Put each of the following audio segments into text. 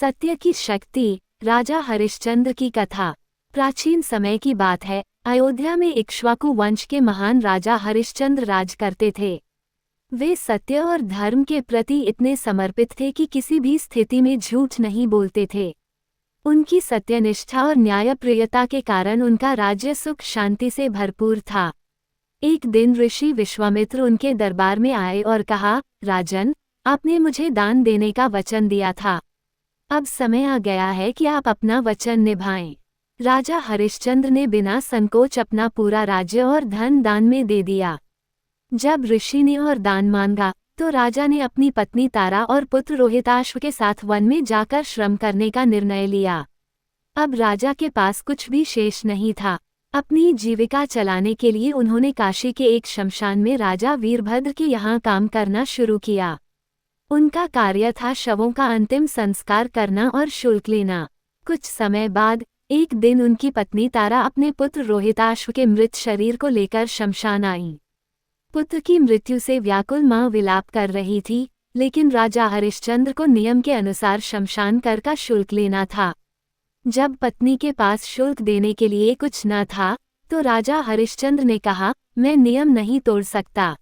सत्य की शक्ति। राजा हरिश्चंद्र की कथा। प्राचीन समय की बात है। अयोध्या में इक्ष्वाकु वंश के महान राजा हरिश्चंद्र राज करते थे। वे सत्य और धर्म के प्रति इतने समर्पित थे कि किसी भी स्थिति में झूठ नहीं बोलते थे। उनकी सत्यनिष्ठा और न्यायप्रियता के कारण उनका राज्य सुख शांति से भरपूर था। एक दिन ऋषि विश्वामित्र उनके दरबार में आए और कहा, राजन, आपने मुझे दान देने का वचन दिया था। अब समय आ गया है कि आप अपना वचन निभाएं। राजा हरिश्चंद्र ने बिना संकोच अपना पूरा राज्य और धन दान में दे दिया। जब ऋषि ने और दान मांगा तो राजा ने अपनी पत्नी तारा और पुत्र रोहिताश्व के साथ वन में जाकर श्रम करने का निर्णय लिया। अब राजा के पास कुछ भी शेष नहीं था। अपनी जीविका चलाने के लिए उन्होंने काशी के एक शमशान में राजा वीरभद्र के यहाँ काम करना शुरू किया। उनका कार्य था शवों का अंतिम संस्कार करना और शुल्क लेना। कुछ समय बाद एक दिन उनकी पत्नी तारा अपने पुत्र रोहिताश्व के मृत शरीर को लेकर शमशान आई। पुत्र की मृत्यु से व्याकुल मां विलाप कर रही थी, लेकिन राजा हरिश्चंद्र को नियम के अनुसार शमशान कर का शुल्क लेना था। जब पत्नी के पास शुल्क देने के लिए कुछ न था तो राजा हरिश्चंद्र ने कहा, मैं नियम नहीं तोड़ सकता।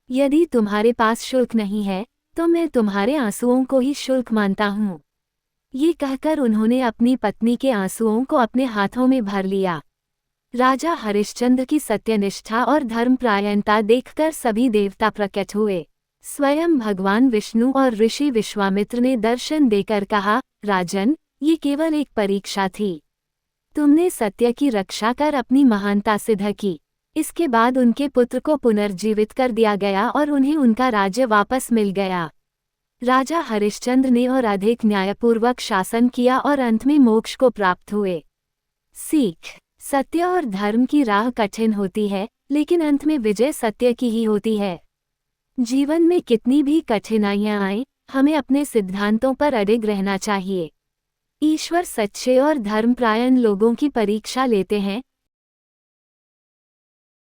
यदि तुम्हारे पास शुल्क नहीं है तो मैं तुम्हारे आंसुओं को ही शुल्क मानता हूँ। ये कहकर उन्होंने अपनी पत्नी के आंसुओं को अपने हाथों में भर लिया। राजा हरिश्चंद्र की सत्यनिष्ठा और धर्मपरायणता देखकर सभी देवता प्रकट हुए। स्वयं भगवान विष्णु और ऋषि विश्वामित्र ने दर्शन देकर कहा, राजन, ये केवल एक परीक्षा थी। तुमने सत्य की रक्षा कर अपनी महानता सिद्ध की। इसके बाद उनके पुत्र को पुनर्जीवित कर दिया गया और उन्हें उनका राज्य वापस मिल गया। राजा हरिश्चंद्र ने और अधिक न्यायपूर्वक शासन किया और अंत में मोक्ष को प्राप्त हुए। सीख। सत्य और धर्म की राह कठिन होती है, लेकिन अंत में विजय सत्य की ही होती है। जीवन में कितनी भी कठिनाइयां आएं, हमें अपने सिद्धांतों पर अडिग रहना चाहिए। ईश्वर सच्चे और धर्मपरायण लोगों की परीक्षा लेते हैं,